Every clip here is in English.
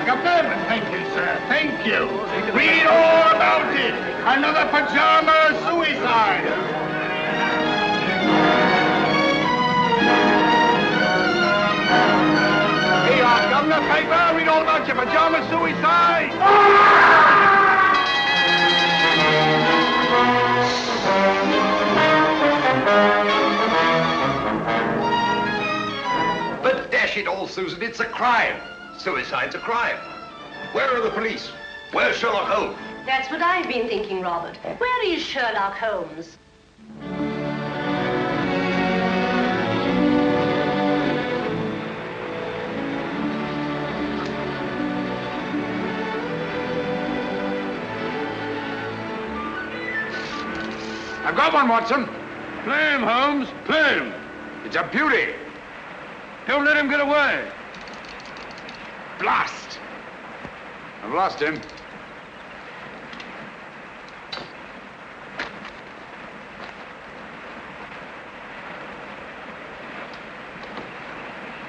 Governor. Thank you, sir. Thank you. Read all about it. Another pajama suicide. Here you are, Governor. Paper. Read all about your pajama suicide. But dash it all, Susan, it's a crime. Suicide's a crime. Where are the police? Where's Sherlock Holmes? That's what I've been thinking, Robert. Where is Sherlock Holmes? I've got one, Watson. Play him, Holmes. Play him. It's a beauty. Don't let him get away. Blast! I've lost him.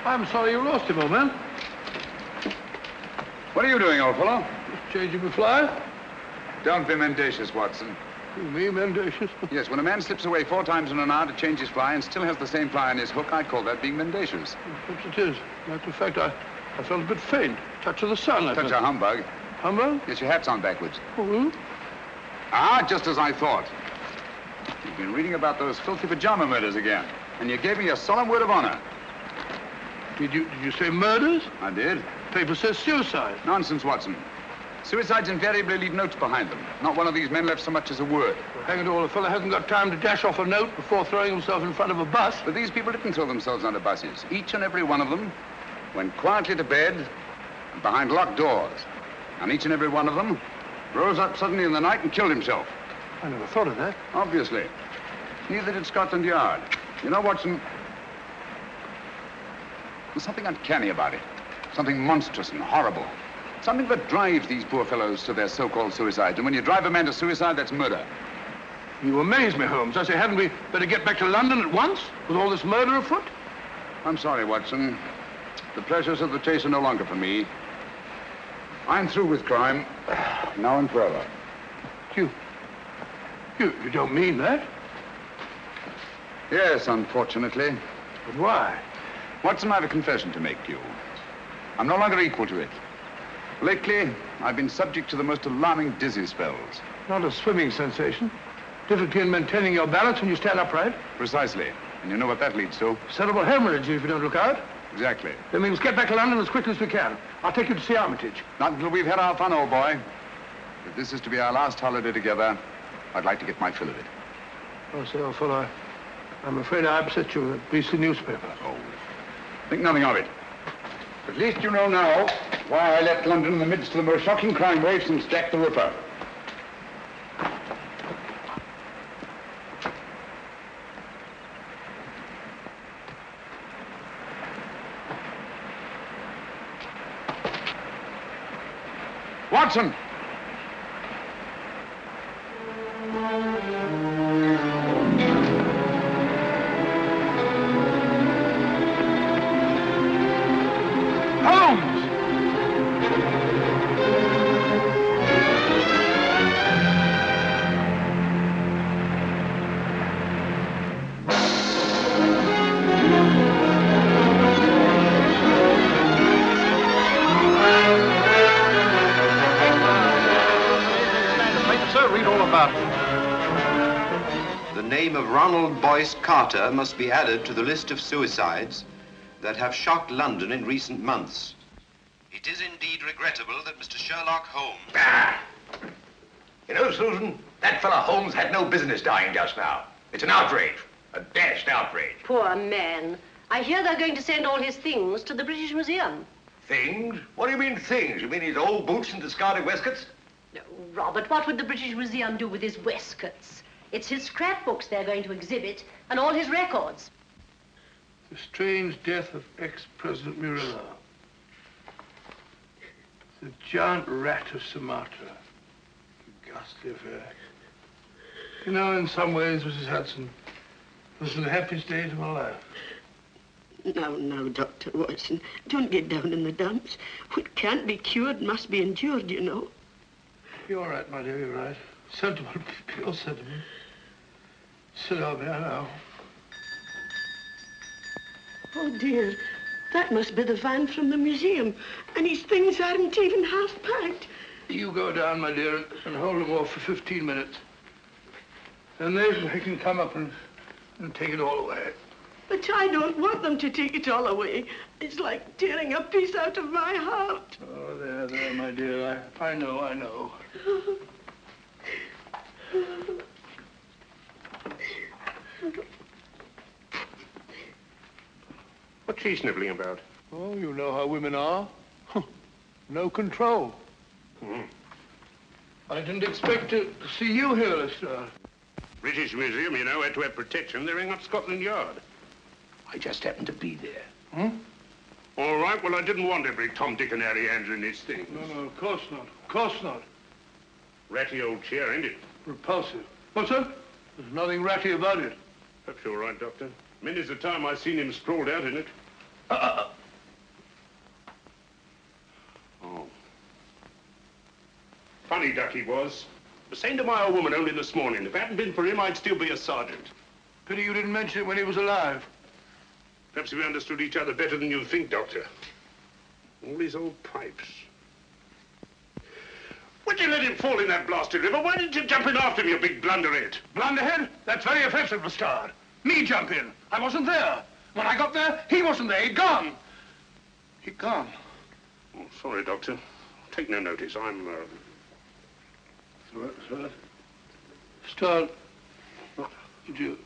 I'm sorry you lost him, old man. What are you doing, old fellow? Just changing the fly. Don't be mendacious, Watson. Me, mendacious? Yes, when a man slips away 4 times in an hour to change his fly and still has the same fly on his hook, I call that being mendacious. Perhaps it is. Matter of fact, I felt a bit faint. Touch of the sun, I Touch think. a humbug. Humbug? Yes, your hat's on backwards. Oh, Ah, just as I thought. You've been reading about those filthy pajama murders again, and you gave me a solemn word of honor. Did you say murders? I did. Paper says suicide. Nonsense, Watson. Suicides invariably leave notes behind them. Not one of these men left so much as a word. Well, hang it all, a fellow hasn't got time to dash off a note before throwing himself in front of a bus. But these people didn't throw themselves under buses. Each and every one of them went quietly to bed and behind locked doors. And each and every one of them rose up suddenly in the night and killed himself. I never thought of that. Obviously. Neither did Scotland Yard. You know, Watson, there's something uncanny about it. Something monstrous and horrible. Something that drives these poor fellows to their so-called suicides. And when you drive a man to suicide, that's murder. You amaze me, Holmes. I say, hadn't we better get back to London at once with all this murder afoot? I'm sorry, Watson. The pleasures of the chase are no longer for me. I'm through with crime, now and forever. You don't mean that? Yes, unfortunately. But why? Watson, I have a confession to make you. I'm no longer equal to it. Lately, I've been subject to the most alarming dizzy spells. Not a swimming sensation. Difficulty in maintaining your balance when you stand upright. Precisely. And you know what that leads to? Cerebral hemorrhage if you don't look out. Exactly. Then we must get back to London as quickly as we can. I'll take you to see Armitage. Not until we've had our fun, old boy. If this is to be our last holiday together, I'd like to get my fill of it. Oh, say, old fellow, I'm afraid I upset you with that beastly newspaper. Oh, think nothing of it. At least you know now why I left London in the midst of the most shocking crime wave since Jack the Ripper. Watson! Carter must be added to the list of suicides that have shocked London in recent months. It is indeed regrettable that Mr. Sherlock Holmes... Ah! You know, Susan, that fellow Holmes had no business dying just now. It's an outrage, a dashed outrage. Poor man. I hear they're going to send all his things to the British Museum. Things? What do you mean things? You mean his old boots and discarded waistcoats? No, Robert, what would the British Museum do with his waistcoats? It's his scrapbooks they're going to exhibit, and all his records. The strange death of ex-President Murillo. The giant rat of Sumatra. A ghastly affair. You know, in some ways, Mrs. Hudson, this is the happiest day of my life. Now, Dr. Watson, don't get down in the dumps. What can't be cured must be endured, you know. You're all right, my dear, you're right. Sentiment, pure sentiment. Sit down there now. Oh, dear. That must be the van from the museum. And his things aren't even half packed. You go down, my dear, and hold them off for 15 minutes. And they can come up and take it all away. But I don't want them to take it all away. It's like tearing a piece out of my heart. Oh, there, my dear. I know. What's she sniveling about? Oh, you know how women are. No control. I didn't expect to see you here, Lestrade. British Museum, you know, had to have protection. They're in up Scotland Yard. I just happened to be there. All right, well, I didn't want every Tom, Dick, and Harry handling these things. No, of course not. Of course not. Ratty old chair, ain't it? Repulsive. What's that? There's nothing ratty about it. Perhaps you're right, Doctor. Many's the time I've seen him sprawled out in it. Oh. Funny duck he was. I was saying to my old woman only this morning, if it hadn't been for him, I'd still be a sergeant. Pity you didn't mention it when he was alive. Perhaps we understood each other better than you think, Doctor. All these old pipes. Why'd you let him fall in that blasted river? Why didn't you jump in after him, you big blunderhead? Blunderhead? That's very offensive, Lestrade. Me jump in. I wasn't there. When I got there, he wasn't there. He'd gone. He'd gone. Oh, sorry, Doctor. Take no notice. I'm, Sir. Lestrade, would you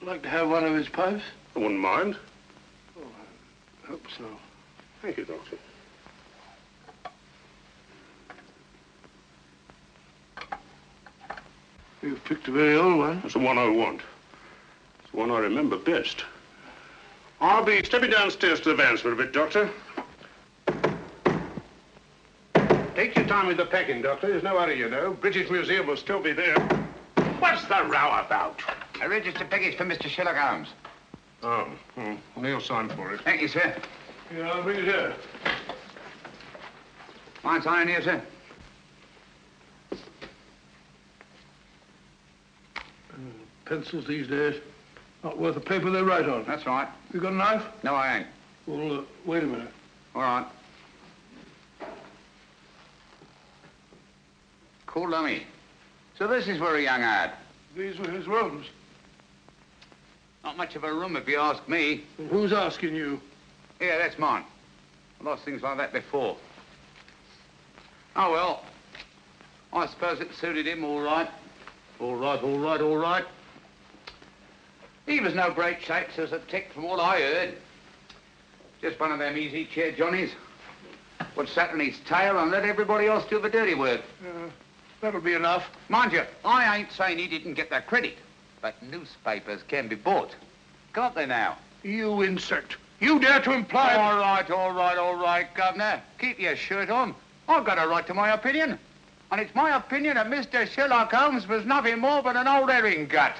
like to have one of his pipes? I wouldn't mind. Oh, I hope so. Thank you, Doctor. You've picked a very old one. That's the one I want. It's the one I remember best. I'll be stepping downstairs to the vans for a bit, Doctor. Take your time with the packing, Doctor. There's no hurry, you know. British Museum will still be there. What's the row about? A registered package for Mr. Sherlock Holmes. Oh, Neil signed for it. Thank you, sir. Yeah, I'll bring it here. Mine sign here, sir. Pencils these days, not worth the paper they write on. That's right. You got a knife? No, I ain't. Well, wait a minute. All right. Cool dummy. So this is where he hung out. These were his rooms. Not much of a room, if you ask me. Well, who's asking you? Yeah, that's mine. I lost things like that before. Oh, well. I suppose it suited him all right. All right. He was no great shakes as a tick from what I heard. Just one of them easy chair Johnnies. Would sat on his tail and let everybody else do the dirty work. That'll be enough. Mind you, I ain't saying he didn't get that credit, but newspapers can be bought. Can't they now? You insect. You dare to imply... All right, Governor. Keep your shirt on. I've got a right to my opinion. And it's my opinion that Mr. Sherlock Holmes was nothing more but an old herring gut.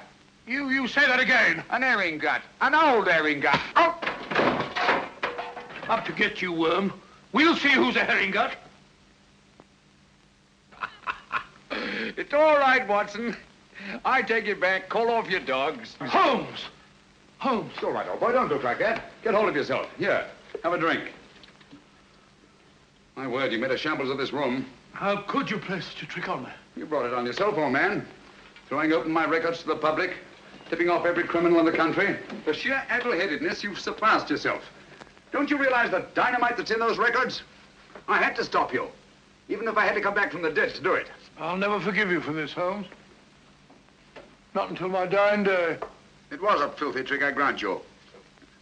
You say that again. An herring gut. An old herring gut. Oh! Up to get you, worm. We'll see who's a herring gut. It's all right, Watson. I take it back. Call off your dogs. Holmes! It's all right, old boy. Don't look like that. Get hold of yourself. Here, have a drink. My word, you made a shambles of this room. How could you play such a trick on me? You brought it on yourself, old man. Throwing open my records to the public, tipping off every criminal in the country. For sheer addle-headedness, you've surpassed yourself. Don't you realize the dynamite that's in those records? I had to stop you, even if I had to come back from the dead to do it. I'll never forgive you for this, Holmes. Not until my dying day. It was a filthy trick, I grant you.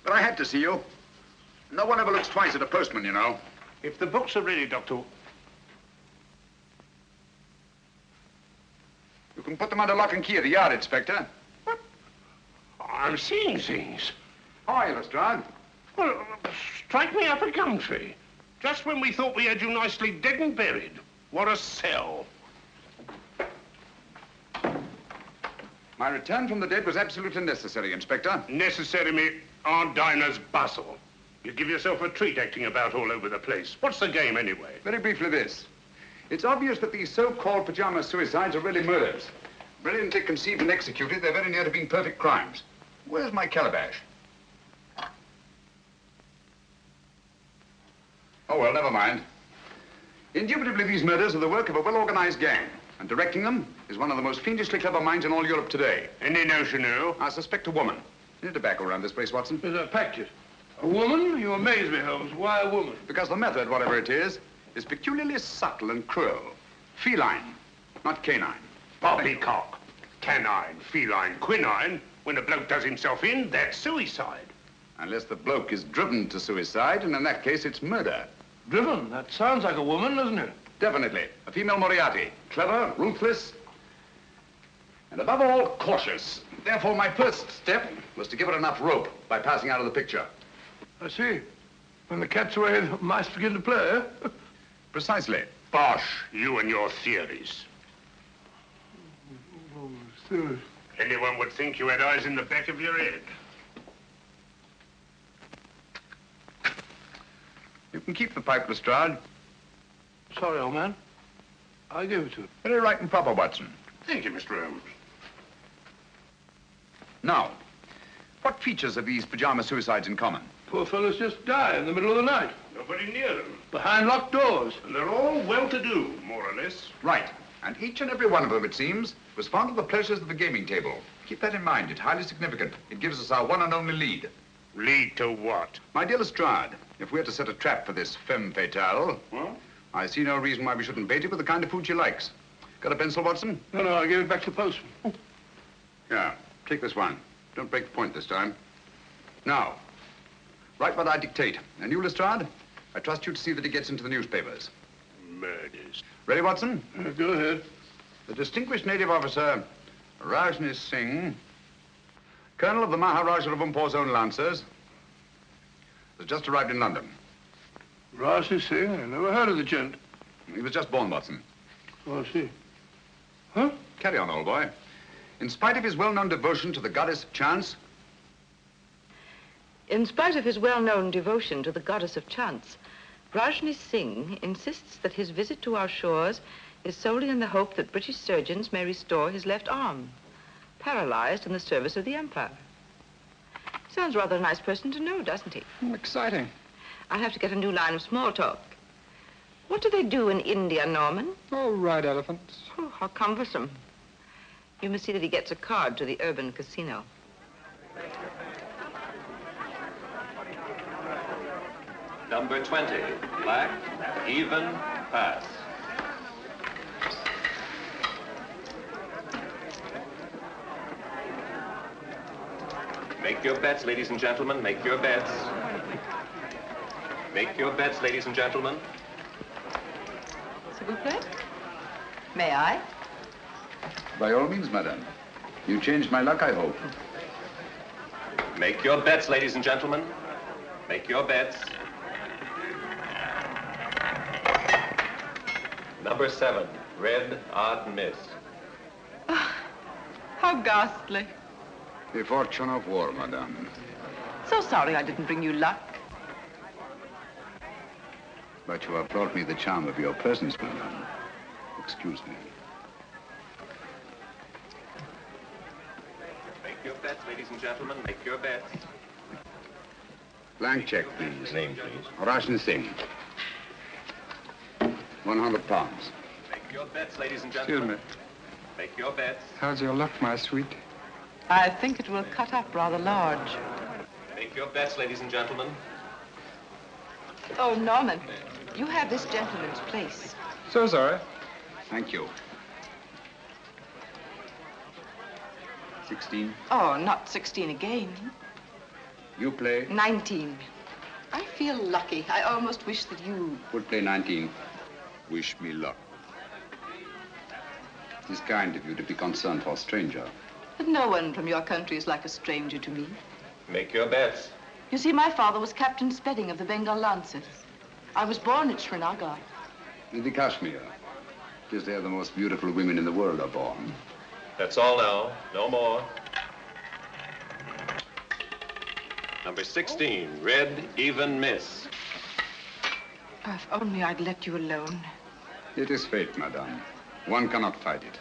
But I had to see you. No one ever looks twice at a postman, you know. If the books are ready, Doctor... You can put them under lock and key at the yard, Inspector. What? I'm seeing things. Hi, Lestrade. Well, strike me up a gum tree. Just when we thought we had you nicely dead and buried. What a sell. My return from the dead was absolutely necessary, Inspector. Necessary, me Aunt Dinah's Basil. You give yourself a treat acting about all over the place. What's the game, anyway? Very briefly this. It's obvious that these so-called pajama suicides are really murders. Brilliantly conceived and executed, they're very near to being perfect crimes. Where's my calabash? Oh, well, never mind. Indubitably, these murders are the work of a well-organized gang, and directing them is one of the most fiendishly clever minds in all Europe today. Any notion who? I suspect a woman. Any tobacco around this place, Watson? There's a packet. A woman? You amaze me, Holmes. Why a woman? Because the method, whatever it is peculiarly subtle and cruel. Feline, not canine. Poppycock. Canine, feline, quinine. When a bloke does himself in, that's suicide. Unless the bloke is driven to suicide, and in that case, it's murder. Driven? That sounds like a woman, doesn't it? Definitely. A female Moriarty. Clever, ruthless, and above all, cautious. Therefore, my first step was to give her enough rope by passing out of the picture. I see. When the cat's away, the mice begin to play, eh? Precisely. Bosh, you and your theories. Oh, serious. Anyone would think you had eyes in the back of your head. You can keep the pipe, Lestrade. Sorry, old man. I gave it to him. Very right and proper, Watson. Thank you, Mr. Holmes. Now, what features have these pajama suicides in common? Poor fellows just die in the middle of the night. Nobody near them. Behind locked doors. And they're all well-to-do, more or less. Right. And each and every one of them, it seems, was fond of the pleasures of the gaming table. Keep that in mind. It's highly significant. It gives us our one and only lead. Lead to what? My dear Lestrade, if we're to set a trap for this femme fatale, What? I see no reason why we shouldn't bait it with the kind of food she likes. Got a pencil, Watson? No, I gave it back to the postman. Yeah, take this one. Don't break the point this time. Now, write what I dictate. And you, Lestrade, I trust you to see that it gets into the newspapers. Murders. Ready, Watson? Go ahead. The distinguished native officer, Raghni Singh, colonel of the Maharaja of Umpor's own Lancers, has just arrived in London. Raghni Singh? I never heard of the gent. He was just born, Watson. Oh, I see. Huh? Carry on, old boy. In spite of his well-known devotion to the goddess of chance... In spite of his well-known devotion to the goddess of chance, Raghni Singh insists that his visit to our shores is solely in the hope that British surgeons may restore his left arm, paralyzed in the service of the Empire. Sounds rather a nice person to know, doesn't he? Exciting. I'll have to get a new line of small talk. What do they do in India, Norman? Oh, ride elephants. Oh, how cumbersome. You must see that he gets a card to the urban casino. Number 20, black, even, pass. Make your bets, ladies and gentlemen, make your bets. Make your bets, ladies and gentlemen. S'il vous plaît? May I? By all means, madame. You changed my luck, I hope. Make your bets, ladies and gentlemen. Make your bets. Number 7, red, odd miss. Oh, how ghastly. The fortune of war, madame. So sorry I didn't bring you luck. But you have brought me the charm of your presence, madame. Excuse me. Make your bets, ladies and gentlemen. Make your bets. Blank check, please. Name, please. Raghni Singh. 100 pounds. Make your bets, ladies and Excuse gentlemen. me. Make your bets. How's your luck, my sweet? I think it will cut up rather large. Make your bets, ladies and gentlemen. Oh, Norman, you have this gentleman's place. So sorry. Thank you. 16. Oh, not 16 again. You play. 19. I feel lucky. I almost wish that you... Would play 19. Wish me luck. It is kind of you to be concerned for a stranger. But no one from your country is like a stranger to me. Make your bets. You see, my father was Captain Spedding of the Bengal Lancers. I was born at Srinagar. In the Kashmir. It is there the most beautiful women in the world are born. That's all now. No more. Number 16, red, even miss. If only I'd let you alone. It is fate, madame. One cannot fight it.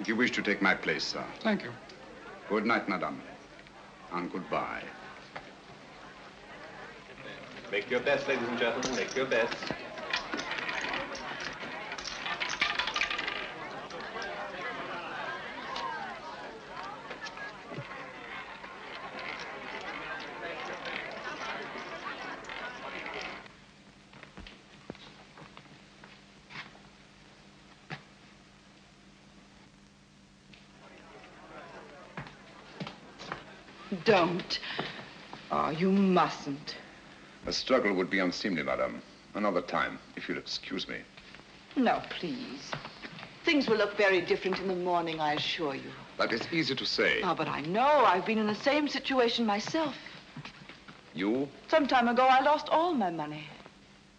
If you wish to take my place, sir. Thank you. Good night, madame. And goodbye. Make your best, ladies and gentlemen. Make your best. Don't. Oh, you mustn't. A struggle would be unseemly, madame. Another time, if you'll excuse me. No, please. Things will look very different in the morning, I assure you. That is easy to say. Oh, but I know. I've been in the same situation myself. You? Some time ago, I lost all my money.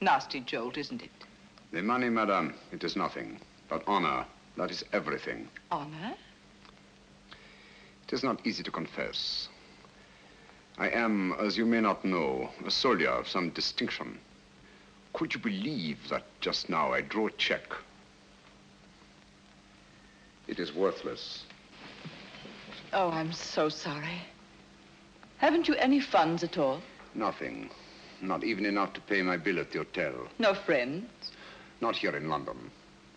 Nasty jolt, isn't it? The money, madame, it is nothing. But honor, that is everything. Honor? It is not easy to confess. I am, as you may not know, a soldier of some distinction. Could you believe that just now I drew a check? It is worthless. Oh, I'm so sorry. Haven't you any funds at all? Nothing. Not even enough to pay my bill at the hotel. No friends? Not here in London.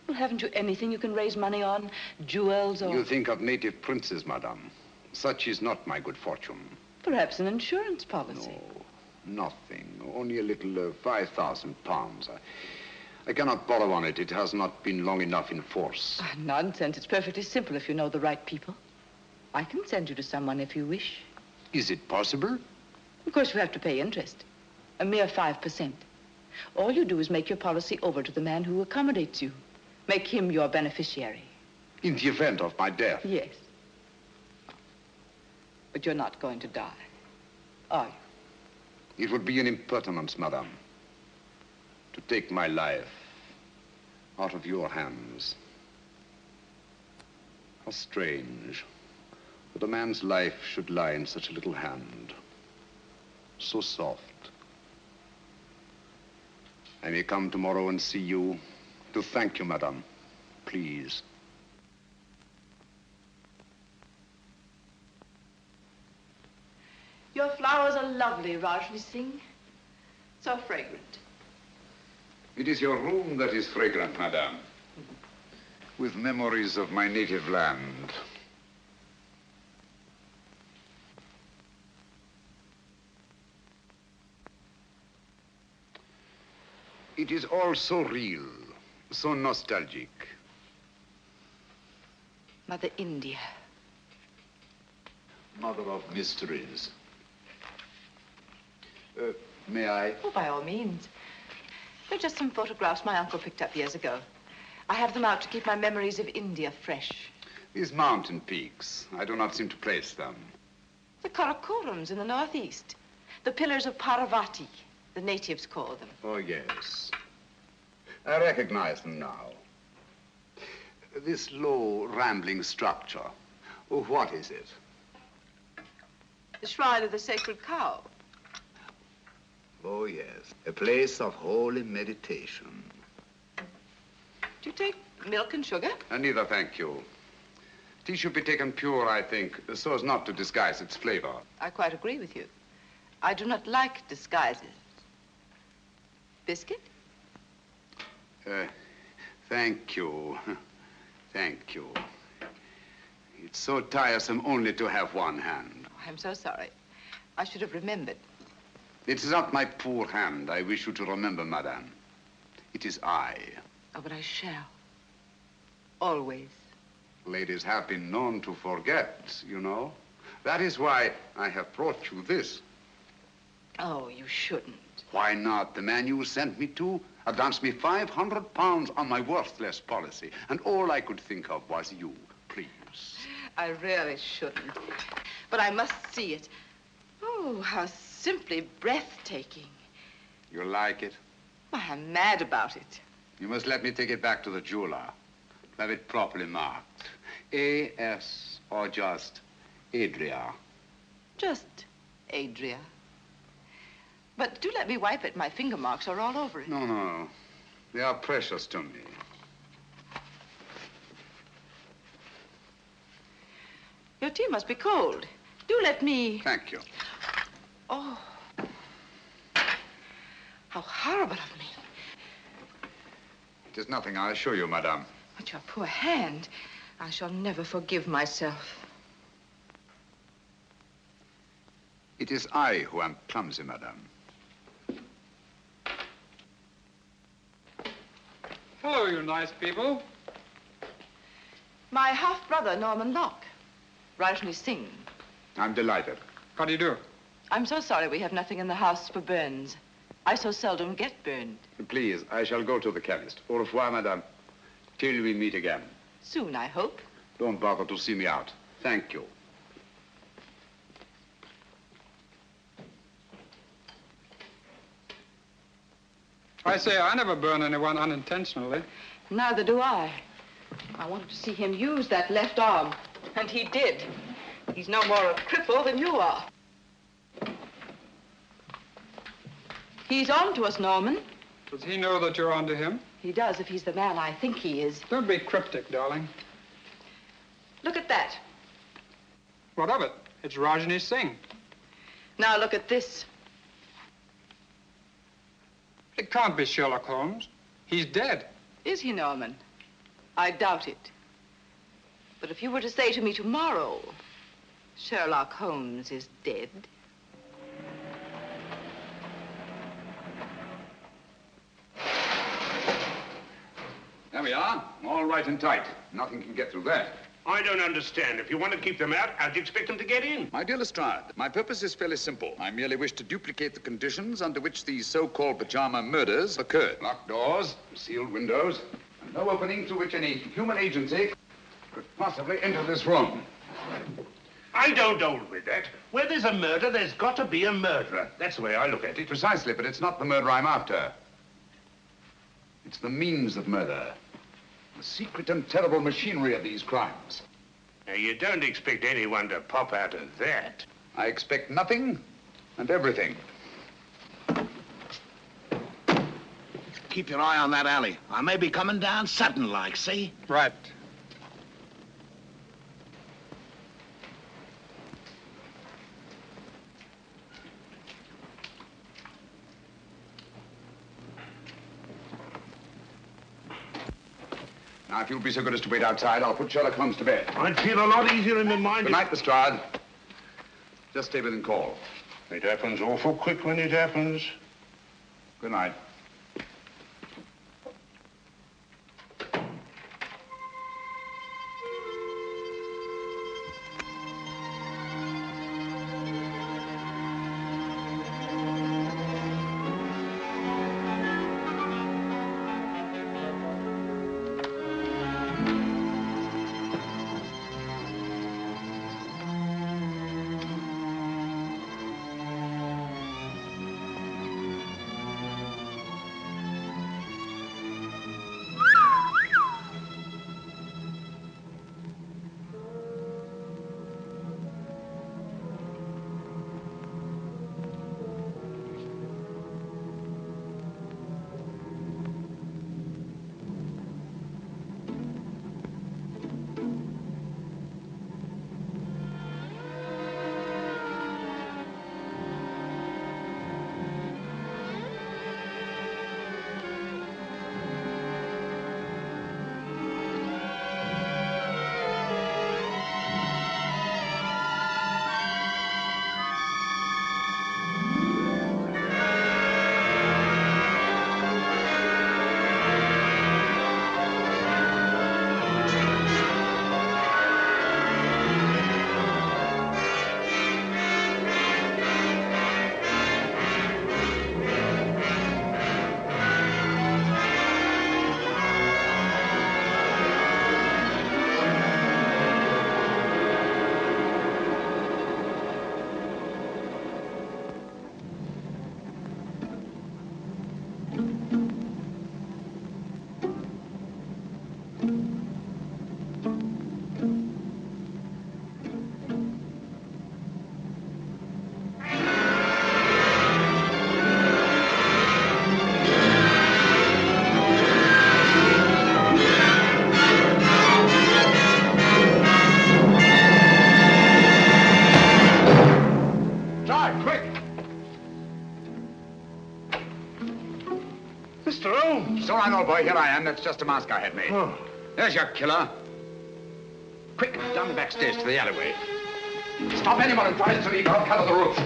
Well, haven't you anything you can raise money on? Jewels or... You think of native princes, madame. Such is not my good fortune. Perhaps an insurance policy. No, nothing. Only a little 5,000 pounds. I cannot borrow on it. It has not been long enough in force. Ah, nonsense. It's perfectly simple if you know the right people. I can send you to someone if you wish. Is it possible? Of course, you have to pay interest. A mere 5%. All you do is make your policy over to the man who accommodates you. Make him your beneficiary. In the event of my death? Yes. But you're not going to die, are you? It would be an impertinence, madame, to take my life out of your hands. How strange that a man's life should lie in such a little hand. So soft. I may come tomorrow and see you to thank you, madame. Please. Your flowers are lovely, Raghni Singh. So fragrant. It is your room that is fragrant, madame. With memories of my native land. It is all so real, so nostalgic. Mother India. Mother of mysteries. May I? Oh, by all means. They're just some photographs my uncle picked up years ago. I have them out to keep my memories of India fresh. These mountain peaks, I do not seem to place them. The Karakorams in the northeast. The pillars of Parvati, the natives call them. Oh, yes. I recognize them now. This low, rambling structure. Oh, what is it? The shrine of the sacred cow. Oh, yes. A place of holy meditation. Do you take milk and sugar? Neither, thank you. Tea should be taken pure, I think, so as not to disguise its flavor. I quite agree with you. I do not like disguises. Biscuit? Thank you. Thank you. It's so tiresome only to have one hand. Oh, I'm so sorry. I should have remembered. It is not my poor hand I wish you to remember, madame. It is I. Oh, but I shall. Always. Ladies have been known to forget, you know. That is why I have brought you this. Oh, you shouldn't. Why not? The man you sent me to advanced me 500 pounds on my worthless policy, and all I could think of was you. Please. I really shouldn't. But I must see it. Oh, how simply breathtaking. You like it? Why, I'm mad about it. You must let me take it back to the jeweler. Have it properly marked. A-S or just Adrea? Just Adrea. But do let me wipe it. My finger marks are all over it. No, no. They are precious to me. Your tea must be cold. Do let me... Thank you. Oh. How horrible of me. It is nothing, I assure you, madame. But your poor hand. I shall never forgive myself. It is I who am clumsy, madame. Hello, you nice people. My half-brother, Norman Locke. Raghni Singh. I'm delighted. How do you do? I'm so sorry we have nothing in the house for burns. I so seldom get burned. Please, I shall go to the chemist. Au revoir, madame. Till we meet again. Soon, I hope. Don't bother to see me out. Thank you. I say, I never burn anyone unintentionally. Neither do I. I wanted to see him use that left arm, and he did. He's no more a cripple than you are. He's on to us, Norman. Does he know that you're onto him? He does, if he's the man I think he is. Don't be cryptic, darling. Look at that. What of it? It's Raghni Singh. Now look at this. It can't be Sherlock Holmes. He's dead. Is he, Norman? I doubt it. But if you were to say to me tomorrow, Sherlock Holmes is dead. There we are. All right and tight. Nothing can get through that. I don't understand. If you want to keep them out, how'd you expect them to get in? My dear Lestrade, my purpose is fairly simple. I merely wish to duplicate the conditions under which these so-called pajama murders occurred. Locked doors, sealed windows, and no opening through which any human agency could possibly enter this room. I don't hold with that. Where there's a murder, there's got to be a murderer. That's the way I look at it. Precisely, but it's not the murder I'm after. It's the means of murder. The secret and terrible machinery of these crimes. Now, you don't expect anyone to pop out of that. I expect nothing and everything. Keep your eye on that alley. I may be coming down sudden-like, see? Right. Now, if you'll be so good as to wait outside, I'll put Sherlock Holmes to bed. I'd feel a lot easier in my mind. Good night, Lestrade. Just stay within call. It happens awful quick when it happens. Good night. Why, here I am. That's just a mask I had made. Oh. There's your killer. Quick, down the back stairs to the alleyway. Stop anyone who tries to leave out cut of the roof.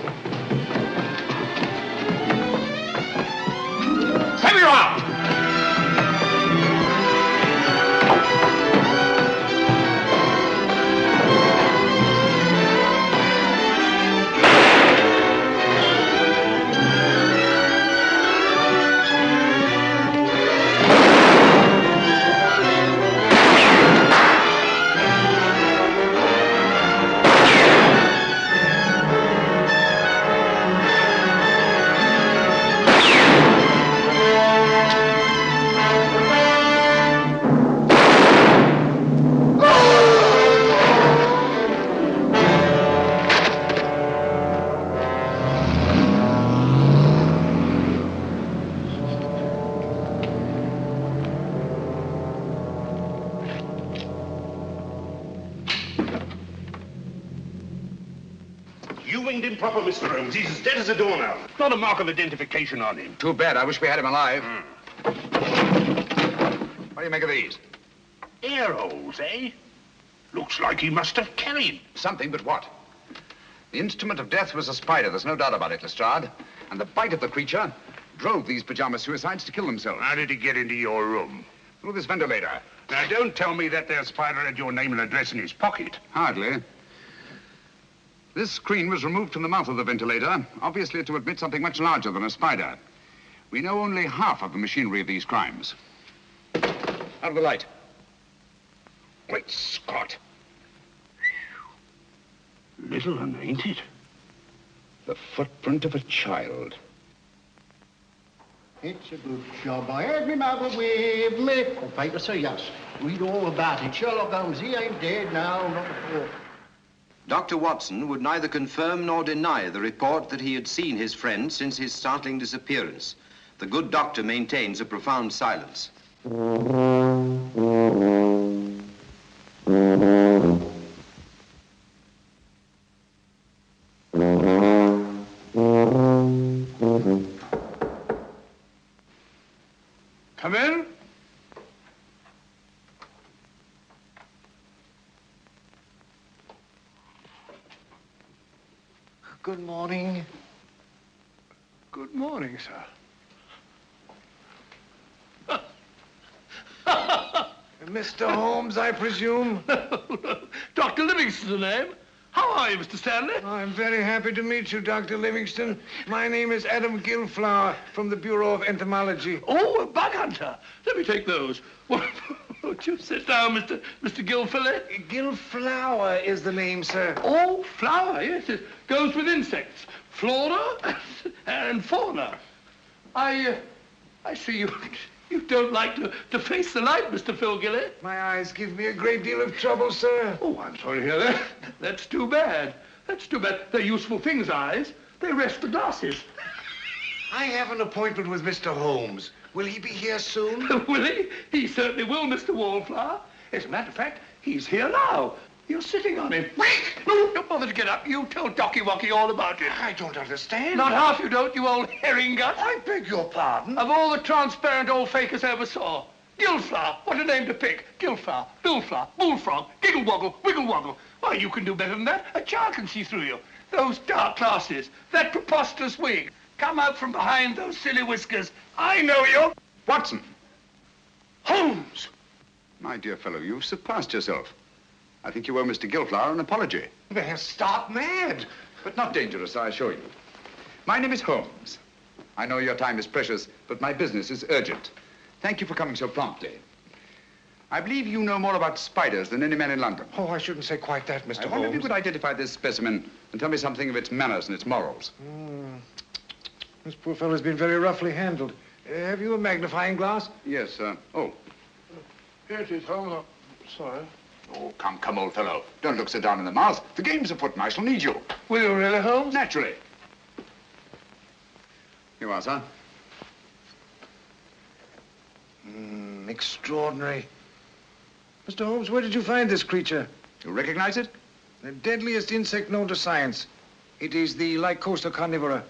There you are! Improper, Mr. Holmes. He's as dead as a doornail. Not a mark of identification on him. Too bad. I wish we had him alive. What do you make of these? Air holes, eh? Looks like he must have carried. Something, but what? The instrument of death was a spider. There's no doubt about it, Lestrade. And the bite of the creature drove these pajama suicides to kill themselves. How did he get into your room? Through this ventilator. Now, don't tell me that there spider had your name and address in his pocket. Hardly. This screen was removed from the mouth of the ventilator, obviously to admit something much larger than a spider. We know only half of the machinery of these crimes. Out of the light. Great Scott. Little one, ain't it? The footprint of a child. It's a good job. I had me mother with me. Oh, paper, say yes. Read all about it. Sherlock Holmes, he ain't dead now, not at all. Dr. Watson would neither confirm nor deny the report that he had seen his friend since his startling disappearance. The good doctor maintains a profound silence. Come in. Good morning. Good morning, sir. Mr. Holmes, I presume? No. Dr. Livingston's the name. How are you, Mr. Stanley? I'm very happy to meet you, Dr. Livingston. My name is Adam Gilflower from the Bureau of Entomology. Oh, a bug hunter. Let me take those. Won't you sit down, Mr. Gilfillet? Gilflower is the name, sir. Oh, flower, yes. It goes with insects. Flora and fauna. I see you don't like to face the light, Mr. Phil Gillett. My eyes give me a great deal of trouble, sir. Oh, I'm sorry to hear that. That's too bad. That's too bad. They're useful things, eyes. They rest the glasses. I have an appointment with Mr. Holmes. Will he be here soon? Will he? He certainly will, Mr. Wallflower. As a matter of fact, he's here now. You're sitting on him. No, don't bother to get up. You tell Docky Wocky all about it. I don't understand. Not half you don't, you old herring gut. I beg your pardon. Of all the transparent old fakers I ever saw. Gilflower, what a name to pick. Gilflower, Billflower, Bullfrog, Giggle Woggle, Wiggle Woggle. Why, you can do better than that. A child can see through you. Those dark glasses, that preposterous wig. Come out from behind those silly whiskers. I know you. Watson. Holmes. My dear fellow, you've surpassed yourself. I think you owe Mr. Gilflower an apology. They're stark mad. But not dangerous, I assure you. My name is Holmes. I know your time is precious, but my business is urgent. Thank you for coming so promptly. I believe you know more about spiders than any man in London. Oh, I shouldn't say quite that, Mr. Holmes. I wonder if you could identify this specimen and tell me something of its manners and its morals. This poor fellow's been very roughly handled. Have you a magnifying glass? Yes, oh. Here it is, Holmes. Sorry. Oh, come, old fellow. Don't look so down in the mouth. The game's afoot and I shall need you. Will you really, Holmes? Naturally. Here you are, sir. Extraordinary. Mr. Holmes, where did you find this creature? You recognize it? The deadliest insect known to science. It is the Lycosa carnivora.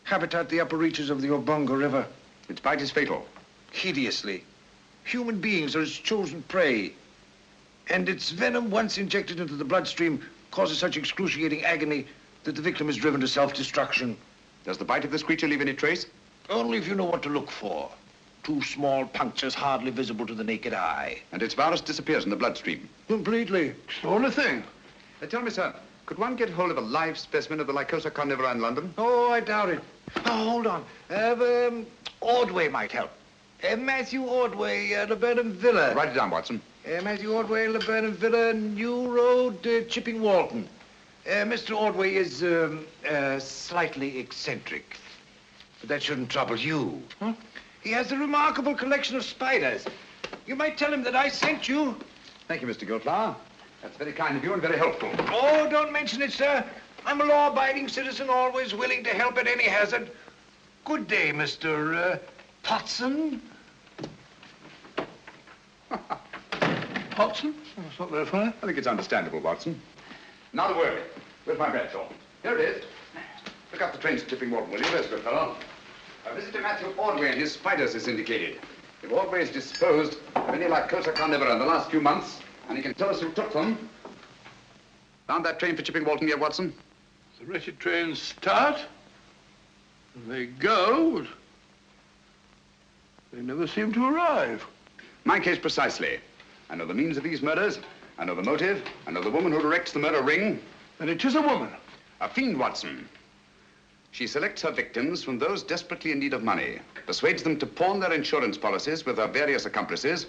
Habitat the upper reaches of the Obonga River. Its bite is fatal. Hideously. Human beings are its chosen prey. And its venom, once injected into the bloodstream, causes such excruciating agony that the victim is driven to self-destruction. Does the bite of this creature leave any trace? Only if you know what to look for. 2 small punctures hardly visible to the naked eye. And its virus disappears in the bloodstream? Completely. It's the only thing. Tell me, sir, could one get hold of a live specimen of the Lycosa carnivora in London? Oh, I doubt it. Oh, hold on. Ordway might help. Matthew Ordway, Laburnum Villa. Write it down, Watson. Matthew Ordway, Laburnum Villa, New Road, Chipping Walton. Mr. Ordway is slightly eccentric. But that shouldn't trouble you. Huh? He has a remarkable collection of spiders. You might tell him that I sent you. Thank you, Mr. Gilflower. That's very kind of you and very helpful. Oh, don't mention it, sir. I'm a law-abiding citizen, always willing to help at any hazard. Good day, Mr. Watson. Watson? That's not very funny. I think it's understandable, Watson. Now to work. Where's my Bradshaw? Here it is. Look up the trains to Chipping Walton, will you? There's good fellow. A visit to Matthew Ordway and his spiders is indicated. If Ordway is disposed of any Lycosa carnivora in the last few months, and he can tell us who took them. Found that train for Chipping Walton yet, Watson? The wretched trains start, and they go, but they never seem to arrive. My case precisely. I know the means of these murders. I know the motive. I know the woman who directs the murder ring. And it is a woman. A fiend, Watson. She selects her victims from those desperately in need of money, persuades them to pawn their insurance policies with her various accomplices,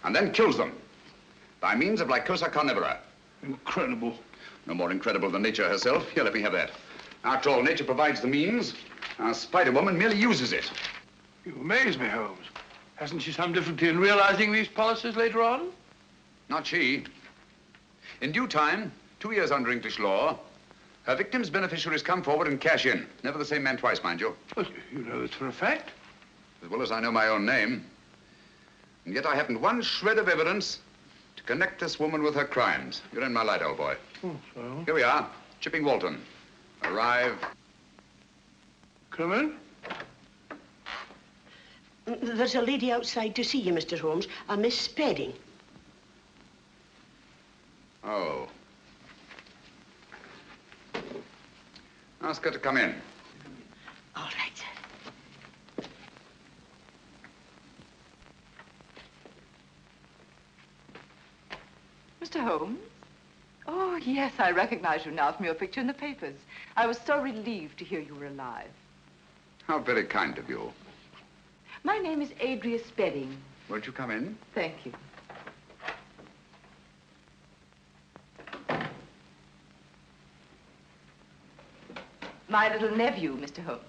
and then kills them by means of Lycosa carnivora. Incredible. No more incredible than nature herself. Here, let me have that. After all, nature provides the means. Our Spider-Woman merely uses it. You amaze me, Holmes. Hasn't she some difficulty in realizing these policies later on? Not she. In due time, 2 years under English law, her victims' beneficiaries come forward and cash in. Never the same man twice, mind you. But you know this for a fact. As well as I know my own name. And yet I haven't one shred of evidence to connect this woman with her crimes. You're in my light, old boy. Oh, so? Here we are, Chipping Walton. Arrive. Come in. There's a lady outside to see you, Mr. Holmes, a Miss Spedding. Oh. Ask her to come in. All right, sir. Mr. Holmes? Oh, yes, I recognize you now from your picture in the papers. I was so relieved to hear you were alive. How very kind of you. My name is Adrea Spedding. Won't you come in? Thank you. My little nephew, Mr. Holmes.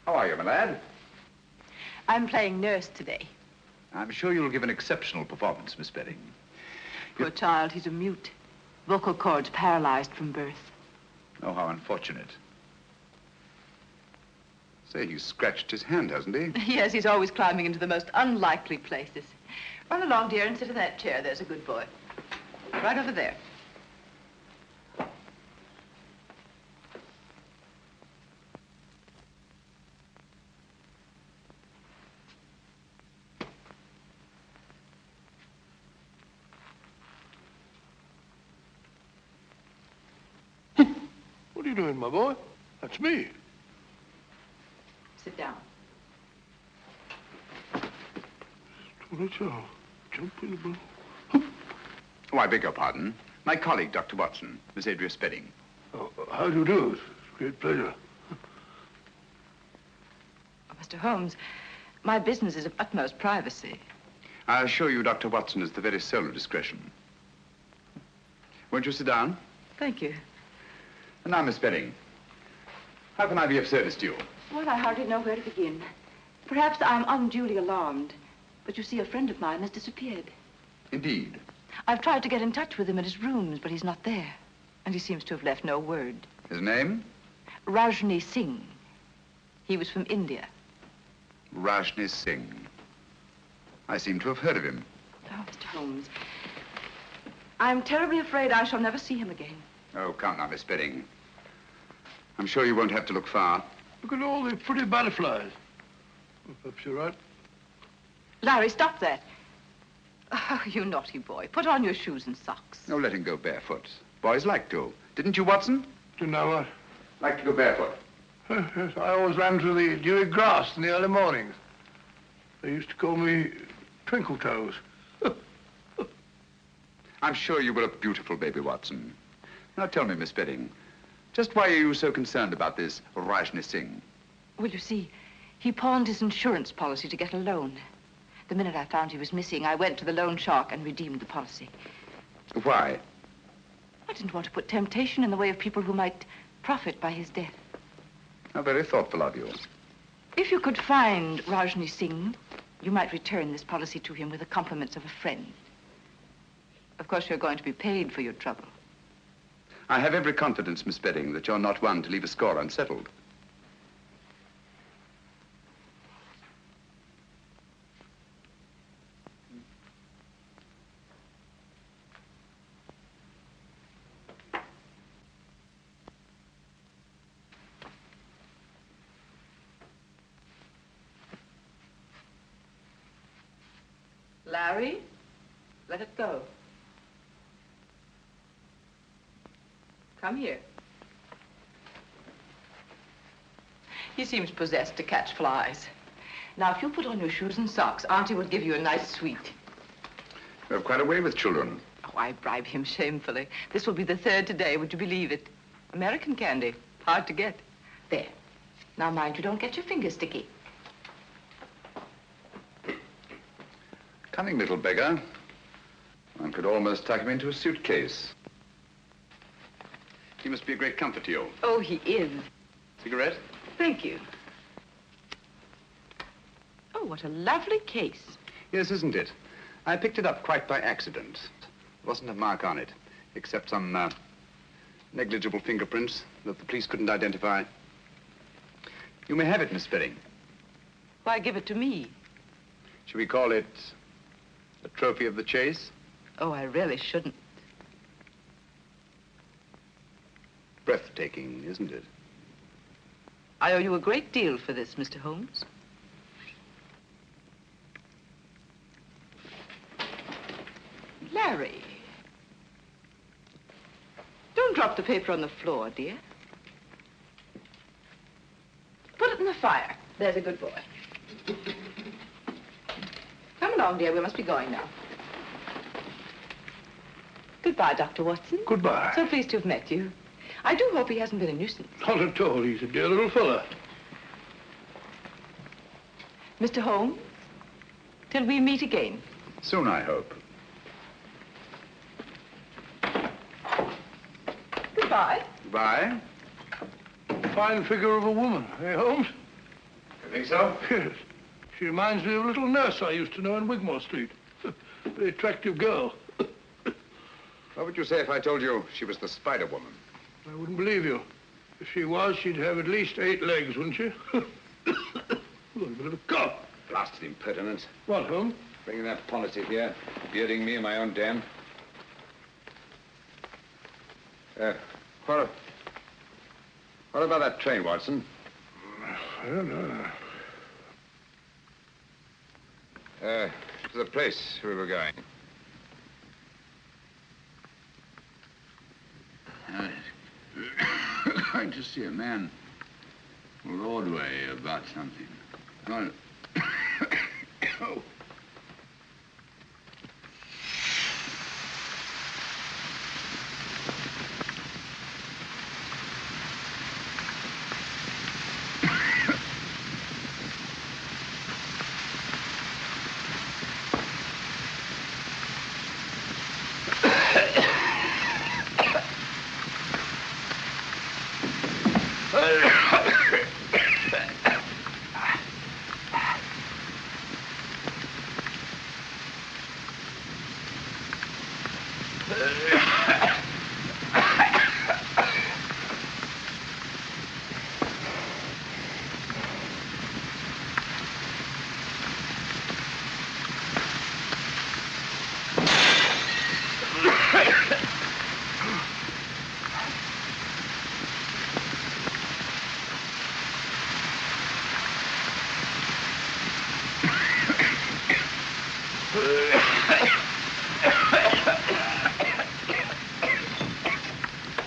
How are you, my lad? I'm playing nurse today. I'm sure you'll give an exceptional performance, Miss Spedding. Poor child, he's a mute. Vocal cords paralyzed from birth. Oh, how unfortunate. Say, he's scratched his hand, hasn't he? Yes, he's always climbing into the most unlikely places. Run along, dear, and sit in that chair. There's a good boy. Right over there. What are you doing, my boy? That's me. Sit down. Oh, I beg your pardon. My colleague, Dr. Watson, Miss Adrea Spedding. Oh, how do you do? It's a great pleasure. Oh, Mr. Holmes, my business is of utmost privacy. I assure you, Dr. Watson is the very soul of discretion. Won't you sit down? Thank you. And now, Miss Spedding, how can I be of service to you? Well, I hardly know where to begin. Perhaps I'm unduly alarmed, but you see, a friend of mine has disappeared. Indeed. I've tried to get in touch with him at his rooms, but he's not there. And he seems to have left no word. His name? Raghni Singh. He was from India. Raghni Singh. I seem to have heard of him. Oh, Mr. Holmes, I'm terribly afraid I shall never see him again. Oh, come now, Miss Spedding. I'm sure you won't have to look far. Look at all the pretty butterflies. Perhaps you're right. Larry, stop that. Oh, you naughty boy. Put on your shoes and socks. No, let him go barefoot. Boys like to. Didn't you, Watson? Didn't I what? Like to go barefoot. Yes, I always ran through the dewy grass in the early mornings. They used to call me Twinkle Toes. I'm sure you were a beautiful baby, Watson. Now tell me, Miss Spedding, just why are you so concerned about this Raghni Singh? Well, you see, he pawned his insurance policy to get a loan. The minute I found he was missing, I went to the loan shark and redeemed the policy. Why? I didn't want to put temptation in the way of people who might profit by his death. How very thoughtful of you. If you could find Raghni Singh, you might return this policy to him with the compliments of a friend. Of course, you're going to be paid for your trouble. I have every confidence, Miss Spedding, that you're not one to leave a score unsettled. Larry, let it go. Come here. He seems possessed to catch flies. Now, if you put on your shoes and socks, Auntie will give you a nice sweet. You have quite a way with children. Oh, I bribe him shamefully. This will be the third today, would you believe it? American candy, hard to get. There. Now, mind you don't get your fingers sticky. Cunning little beggar. One could almost tuck him into a suitcase. He must be a great comfort to you. Oh, he is. Cigarette? Thank you. Oh, what a lovely case. Yes, isn't it? I picked it up quite by accident. There wasn't a mark on it, except some negligible fingerprints that the police couldn't identify. You may have it, Miss Spedding. Why give it to me? Should we call it a trophy of the chase? Oh, I really shouldn't. Breathtaking, isn't it? I owe you a great deal for this, Mr. Holmes. Larry. Don't drop the paper on the floor, dear. Put it in the fire. There's a good boy. Come along, dear. We must be going now. Goodbye, Dr. Watson. Goodbye. So pleased to have met you. I do hope he hasn't been a nuisance. Not at all. He's a dear little fella. Mr. Holmes, till we meet again. Soon, I hope. Goodbye. Goodbye. Fine figure of a woman, eh, Holmes? You think so? Yes. She reminds me of a little nurse I used to know in Wigmore Street. Very attractive girl. What would you say if I told you she was the Spider Woman? I wouldn't believe you. If she was, she'd have at least 8 legs, wouldn't she? Oh, a bit of a cough. Blasted impertinence. What, Holmes? Bringing that policy here, bearding me in my own den. What about that train, Watson? I don't know. To the place we were going. Going to see a man called Ordway about something. Oh.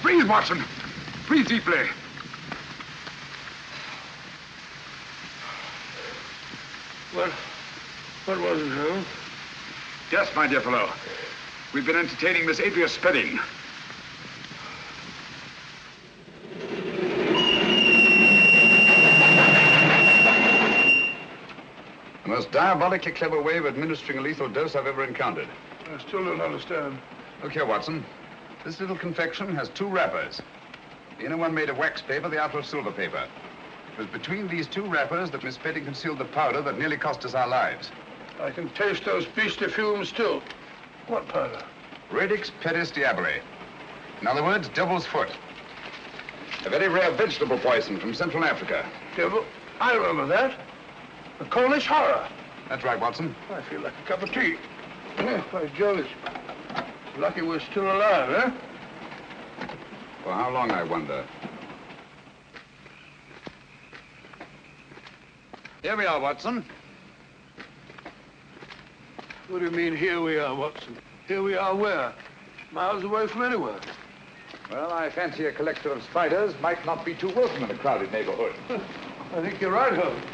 Breathe, Watson. Breathe deeply. What was it, Holmes? Yes, my dear fellow. We've been entertaining Miss Adrea Spedding. The most diabolically clever way of administering a lethal dose I've ever encountered. I still don't understand. Look here, Watson. This little confection has two wrappers. The inner one made of wax paper, the outer of silver paper. It was between these two wrappers that Miss Spedding concealed the powder that nearly cost us our lives. I can taste those beastly fumes still. What powder? Radix pedis diaboli. In other words, devil's foot. A very rare vegetable poison from Central Africa. Devil? I remember that. The Cornish horror. That's right, Watson. I feel like a cup of tea. By Jove, it's lucky we're still alive, eh? For how long, I wonder? Here we are, Watson. What do you mean, here we are, Watson? Here we are where? Miles away from anywhere. Well, I fancy a collector of spiders might not be too welcome in a crowded neighborhood. I think you're right, Holmes.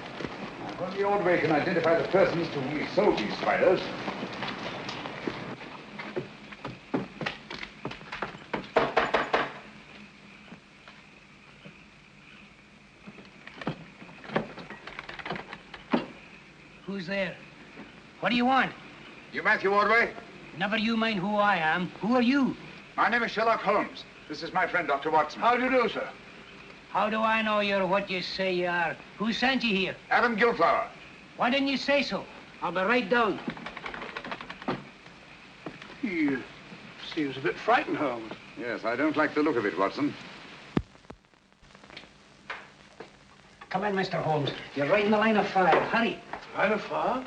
If only Ordway can identify the persons to whom he sold these spiders. Who's there? What do you want? You Matthew Ordway? Never you mind who I am. Who are you? My name is Sherlock Holmes. This is my friend, Dr. Watson. How do you do, sir? How do I know you're what you say you are? Who sent you here? Adam Gilflower. Why didn't you say so? I'll be right down. He seems a bit frightened, Holmes. Yes, I don't like the look of it, Watson. Come in, Mr. Holmes. You're right in the line of fire. Hurry. Line of fire?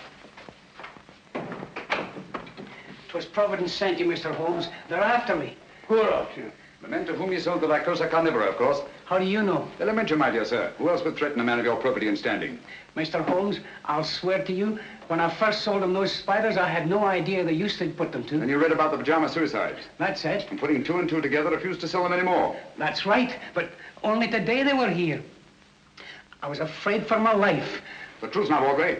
'Twas Providence sent you, Mr. Holmes. They're after me. Who are after you? The men to whom you sold the Lycosa carnivora, of course. How do you know? Elementary, my dear sir. Who else would threaten a man of your probity and standing? Mr. Holmes, I'll swear to you, when I first sold them those spiders, I had no idea the use they'd put them to. And you read about the pajama suicides? That's it. And putting two and two together, refused to sell them anymore. That's right, but only today they were here. I was afraid for my life. The truth now, Ordway.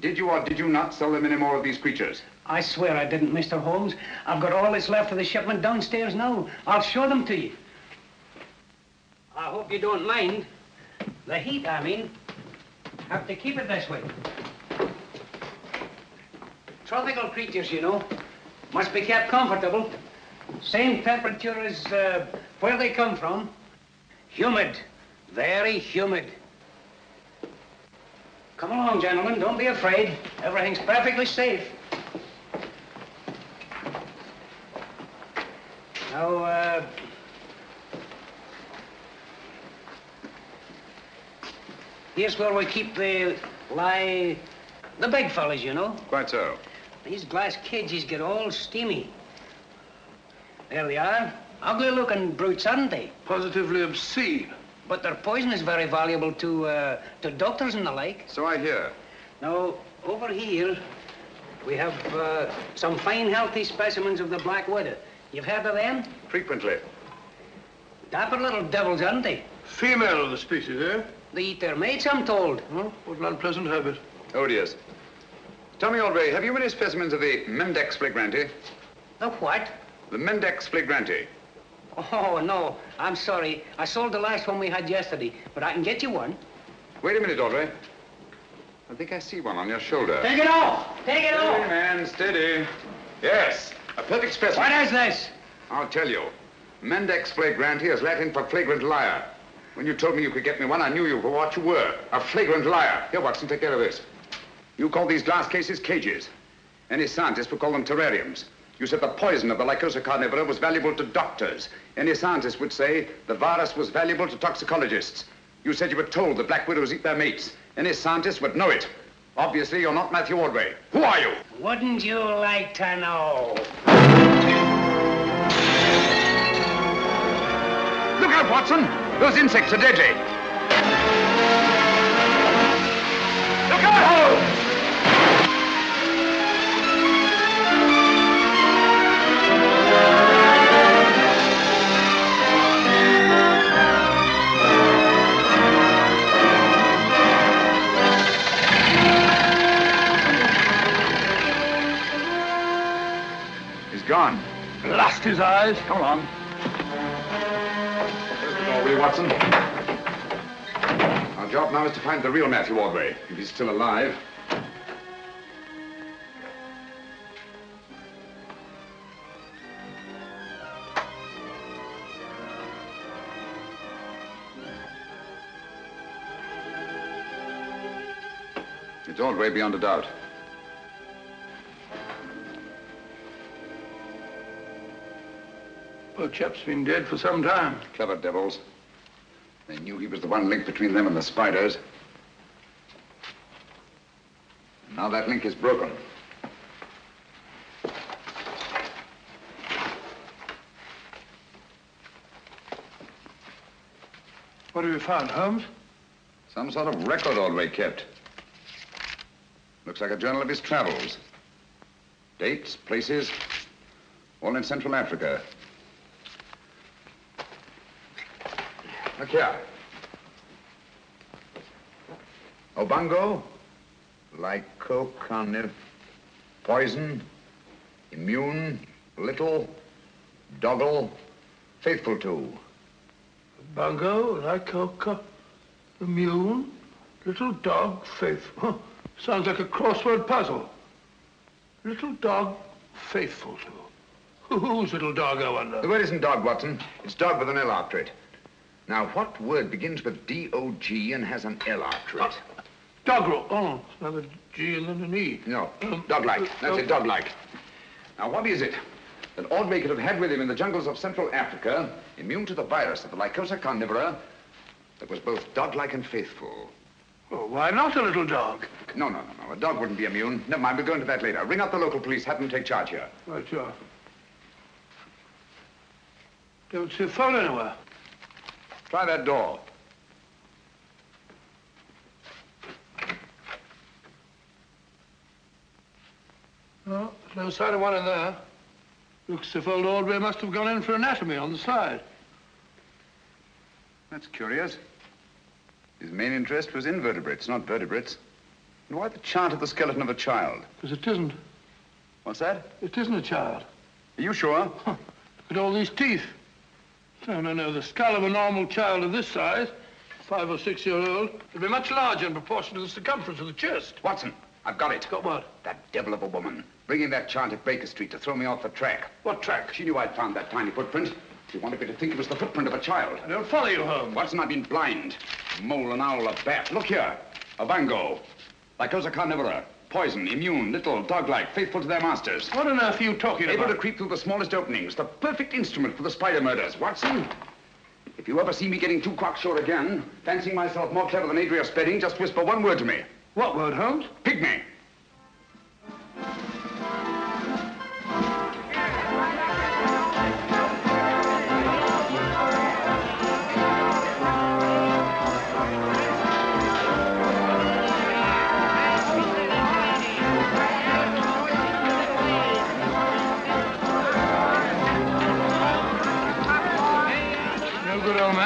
Did you or did you not sell them any more of these creatures? I swear I didn't, Mr. Holmes. I've got all that's left of the shipment downstairs now. I'll show them to you. I hope you don't mind. The heat, I mean. Have to keep it this way. Tropical creatures, you know. Must be kept comfortable. Same temperature as where they come from. Humid. Very humid. Come along, gentlemen. Don't be afraid. Everything's perfectly safe. Now, here's where we keep the big fellas, you know. Quite so. These glass cages get all steamy. There they are. Ugly-looking brutes, aren't they? Positively obscene. But their poison is very valuable to doctors and the like. So I hear. Now, over here, we have some fine, healthy specimens of the black widow. You've heard of them? Frequently. Dapper little devils, aren't they? Female of the species, eh? They eat their mates, I'm told. Oh, what an unpleasant habit. Oh, dears. Tell me, Ordway, have you any specimens of the Mendex flagrante? The what? The Mendex flagrante. Oh, no. I'm sorry. I sold the last one we had yesterday, but I can get you one. Wait a minute, Ordway. I think I see one on your shoulder. Take it off! Take it off! Steady, man, steady. Yes, a perfect specimen. What is this? I'll tell you. Mendex flagrante is Latin for flagrant liar. When you told me you could get me one, I knew you for what you were, a flagrant liar. Here, Watson, take care of this. You call these glass cases cages. Any scientist would call them terrariums. You said the poison of the Lycosa carnivora was valuable to doctors. Any scientist would say the virus was valuable to toxicologists. You said you were told that black widows eat their mates. Any scientist would know it. Obviously, you're not Matthew Ordway. Who are you? Wouldn't you like to know? Look out, Watson! Those insects are deadly. Look out, Holmes! gone. Blast his eyes. Come along. There's the doorway, Watson. Our job now is to find the real Matthew Ordway, if he's still alive. It's Ordway beyond a doubt. Poor chap's been dead for some time. Clever devils. They knew he was the one link between them and the spiders. Now that link is broken. What have you found, Holmes? Some sort of record Ordway kept. Looks like a journal of his travels. Dates, places, all in Central Africa. Look here. Obango, lycocarniv, poison, immune, little, doggle, faithful to. Bungo, lycoca, immune, little dog, faithful. Sounds like a crossword puzzle. Little dog, faithful to. Whose little dog, I wonder? The word isn't dog, Watson. It's dog with an L after it. Now, what word begins with D-O-G and has an L after it? Doggerel. Oh, it's another G and then an E. No, dog-like. That's it, dog-like. Now, what is it that Ordway could have had with him in the jungles of Central Africa, immune to the virus of the Lycosa carnivora, that was both dog-like and faithful? Well, why not a little dog? No. A dog wouldn't be immune. Never mind, we'll go into that later. Ring up the local police, have them take charge here. Right, sure. Don't see a phone anywhere. Try that door. No, there's no sign of one in there. Looks as if old Ordway must have gone in for anatomy on the side. That's curious. His main interest was invertebrates, not vertebrates. And why the chart of the skeleton of a child? Because it isn't. What's that? It isn't a child. Are you sure? Huh. Look at all these teeth. No. The skull of a normal child of this size, 5 or 6 year old, would be much larger in proportion to the circumference of the chest. Watson, I've got it. Got what? That devil of a woman. Bringing that chart at Baker Street to throw me off the track. What track? She knew I'd found that tiny footprint. She wanted me to think it was the footprint of a child. I don't follow you, Holmes. Watson, I've been blind. Mole, an owl, a bat. Look here. A bango. Lycosa carnivora. Poison, immune, little, dog-like, faithful to their masters. What on earth are you talking about? Able to creep through the smallest openings. The perfect instrument for the spider murders. Watson, if you ever see me getting too cocksure again, fancying myself more clever than Adrea Spedding, just whisper one word to me. What word, Holmes? Pygmy.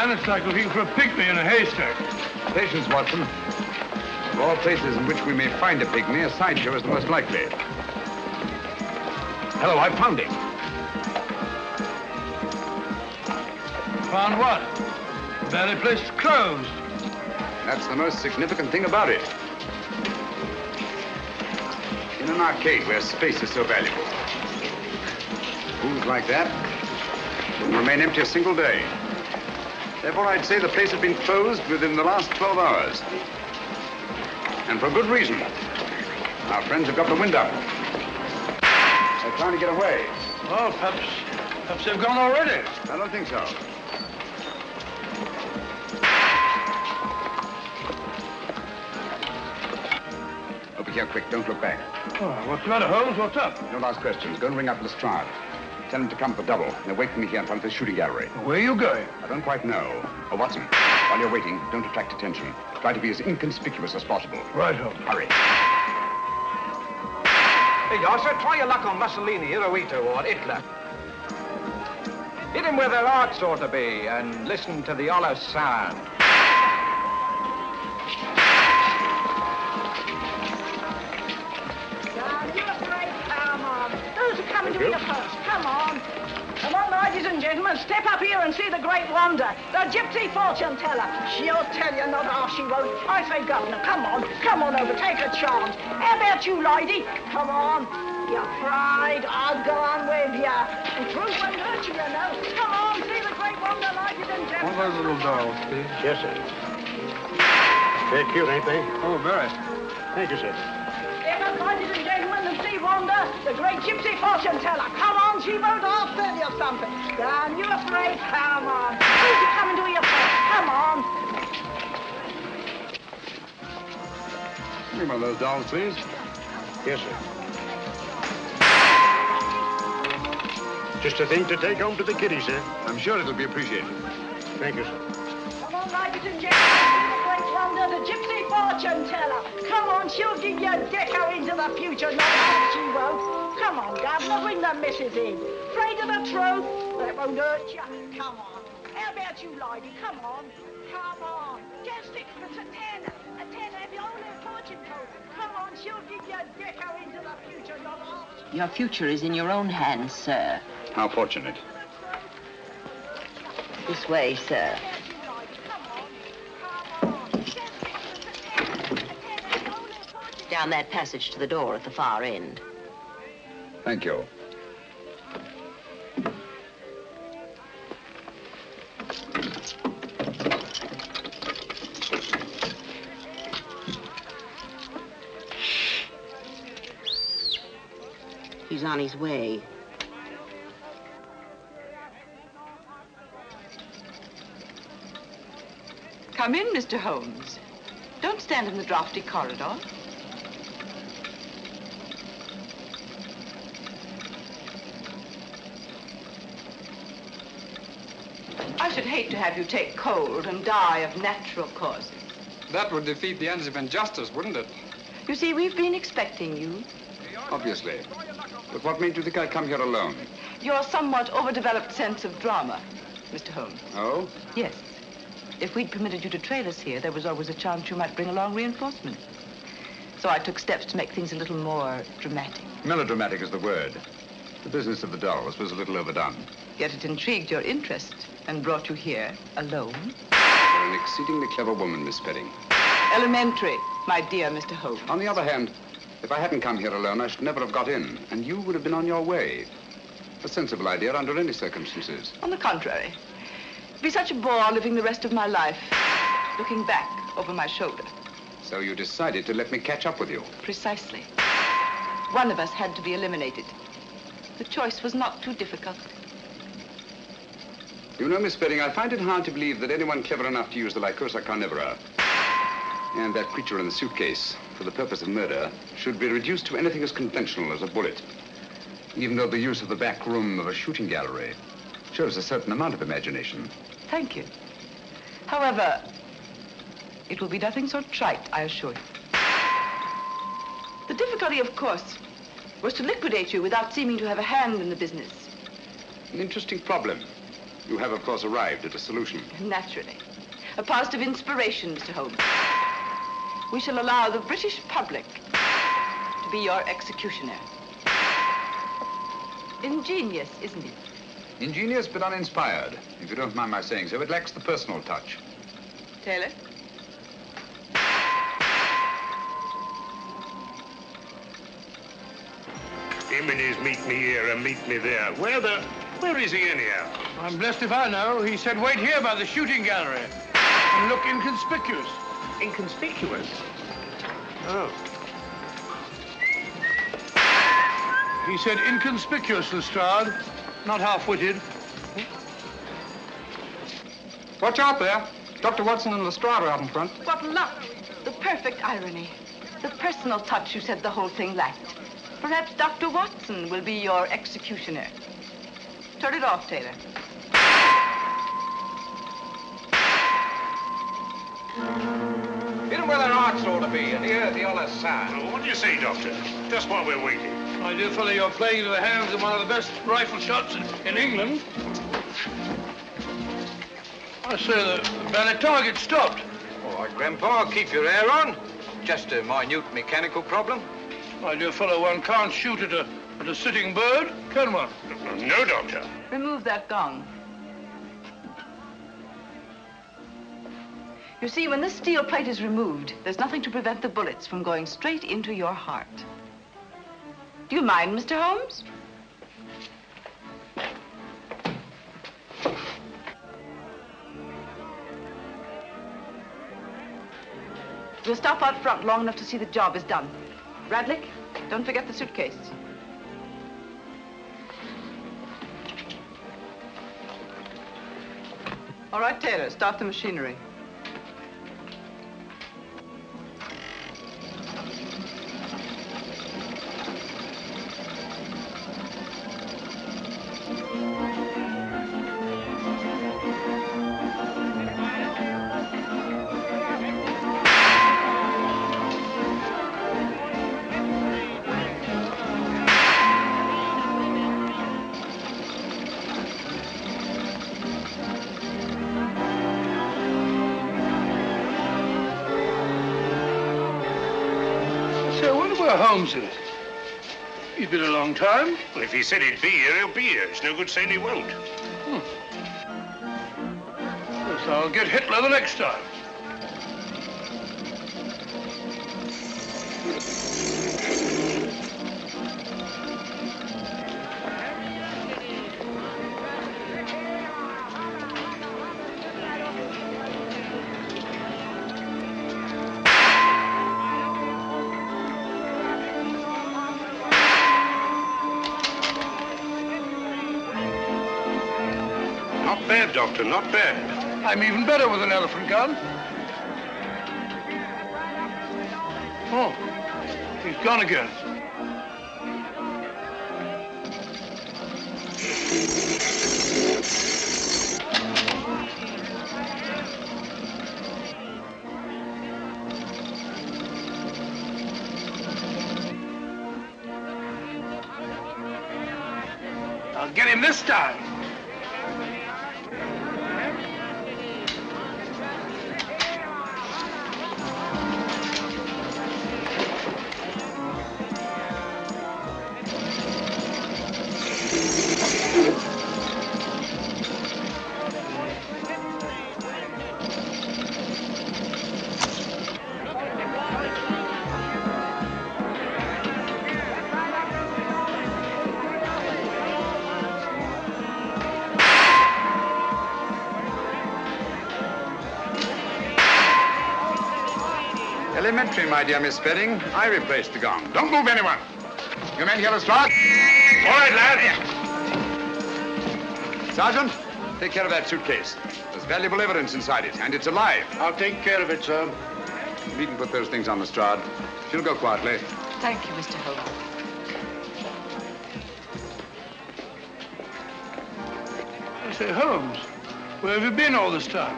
It's like looking for a pygmy in a haystack. Patience, Watson. Of all places in which we may find a pygmy, a sideshow is the most likely. Hello, I found him. Found what? The very place is closed. That's the most significant thing about it. In an arcade where space is so valuable. Rooms like that wouldn't remain empty a single day. Therefore, I'd say the place had been closed within the last 12 hours. And for good reason. Our friends have got the wind up. They're trying to get away. Oh, perhaps they've gone already. I don't think so. Over here, quick. Don't look back. Oh, what's the matter, Holmes? What's up? Don't ask questions. Go and ring up Lestrade. Tell him to come for double. They're waiting for me here in front of the shooting gallery. Where are you going? I don't quite know. Oh, Watson, while you're waiting, don't attract attention. Try to be as inconspicuous as possible. Right, Holmes. Hurry. Hey, Yosser, try your luck on Mussolini, Hirohito, or Hitler. Hit him where their hearts ought to be, and listen to the hollow sound. You're a great pal, Mom. Those are coming to me first. Come up here and see the great wonder, the gypsy fortune teller. She'll tell you not half she won't. I say, Governor, come on over, take a chance. How about you, lady? Come on. You're afraid? I'll go on with you. The truth won't hurt you, you know. Come on, see the great wonder, ladies and gentlemen. One of those little dolls, please. Yes, sir. They're cute, ain't they? Oh, very. Thank you, sir. Here comes, ladies and gentlemen, the sea wonder, the great gypsy fortune teller. Come on, she won't. I'll tell you something. Down, you afraid? Come on. Who's you coming to here first? Come on. Give me one of those dolls, please. Yes, sir. Just a thing to take home to the kiddies, sir. I'm sure it'll be appreciated. Thank you, sir. Come on, ladies and gentlemen, the great wonder, the gypsy fortune teller. Come on, she'll give you a deco into the future. No, she won't. Come on, Governor, bring the missus in. Afraid of the truth? That won't hurt you. Come on. How about you, lady? Come on. Come on. 10 sixpence, a tenner. A tenner, if you only a fortune told. Come on, she'll give you a deco into the future. No, Your future is in your own hands, sir. How fortunate. This way, sir. Down that passage to the door at the far end. Thank you. He's on his way. Come in, Mr. Holmes. Don't stand in the drafty corridor. I should hate to have you take cold and die of natural causes. That would defeat the ends of injustice, wouldn't it? You see, we've been expecting you. Obviously. But what made you think I'd come here alone? Your somewhat overdeveloped sense of drama, Mr. Holmes. Oh? Yes. If we'd permitted you to trail us here, there was always a chance you might bring along reinforcements. So I took steps to make things a little more dramatic. Melodramatic is the word. The business of the dolls was a little overdone. Yet it intrigued your interest and brought you here alone. You're an exceedingly clever woman, Miss Spedding. Elementary, my dear Mr. Holmes. On the other hand, if I hadn't come here alone, I should never have got in, and you would have been on your way. A sensible idea under any circumstances. On the contrary. It'd be such a bore living the rest of my life, looking back over my shoulder. So you decided to let me catch up with you? Precisely. One of us had to be eliminated. The choice was not too difficult. You know, Miss Spedding, I find it hard to believe that anyone clever enough to use the Lycosa carnivora and that creature in the suitcase for the purpose of murder should be reduced to anything as conventional as a bullet, even though the use of the back room of a shooting gallery shows a certain amount of imagination. Thank you. However, it will be nothing so trite, I assure you. The difficulty, of course, was to liquidate you without seeming to have a hand in the business. An interesting problem. You have, of course, arrived at a solution. Naturally. A positive inspiration, Mr. Holmes. We shall allow the British public to be your executioner. Ingenious, isn't it? Ingenious but uninspired. If you don't mind my saying so, it lacks the personal touch. Taylor? Him and his meet me here and meet me there. Where is he anyhow? I'm blessed if I know. He said wait here by the shooting gallery and look inconspicuous. Inconspicuous? Oh. He said inconspicuous, Lestrade, not half-witted. Watch out there. Dr. Watson and Lestrade are out in front. What luck! The perfect irony. The personal touch you said the whole thing lacked. Perhaps Dr. Watson will be your executioner. Turn it off, Taylor. Hit 'em where their hearts ought to be, and hear the other sound. Well, what do you say, Doctor? Just while we're waiting. My dear fellow, you're playing into the hands of one of the best rifle shots in England. I say the ballet target stopped. All right, Grandpa, keep your hair on. Just a minute mechanical problem. My dear fellow, one can't shoot at a sitting bird, can one? No, Doctor. Remove that gong. You see, when this steel plate is removed, there's nothing to prevent the bullets from going straight into your heart. Do you mind, Mr. Holmes? We'll stop out front long enough to see the job is done. Radlick, don't forget the suitcase. All right, Taylor, start the machinery. Holmes is. He's been a long time. Well, if he said he'd be here, he'll be here. It's no good saying he won't. Yes, I'll get Hitler the next time. Not bad, Doctor, not bad. I'm even better with an elephant gun. Oh, he's gone again. I'll get him this time. Elementary, my dear Miss Spedding. I replaced the gong. Don't move, anyone. You men hear the Lestrade? All right, lad. Sergeant, take care of that suitcase. There's valuable evidence inside it, and it's alive. I'll take care of it, sir. You needn't put those things on Lestrade. She'll go quietly. Thank you, Mr. Holmes. I say, Holmes, where have you been all this time?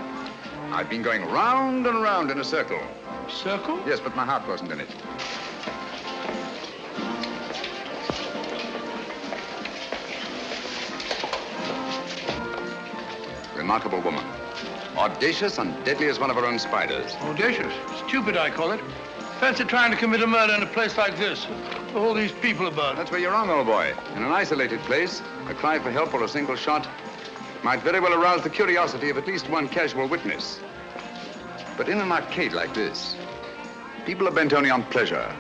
I've been going round and round in a circle. Circle? Yes, but my heart wasn't in it. Remarkable woman. Audacious and deadly as one of her own spiders. Audacious? Stupid, I call it. Fancy trying to commit a murder in a place like this. All these people about. That's where you're wrong, old boy. In an isolated place, a cry for help or a single shot might very well arouse the curiosity of at least one casual witness. But in an arcade like this, people are bent only on pleasure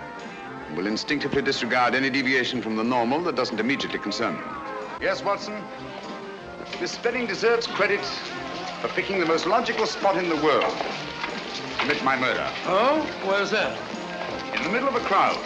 and will instinctively disregard any deviation from the normal that doesn't immediately concern them. Yes, Watson? Miss Spedding deserves credit for picking the most logical spot in the world to commit my murder. Oh? Where's that? In the middle of a crowd.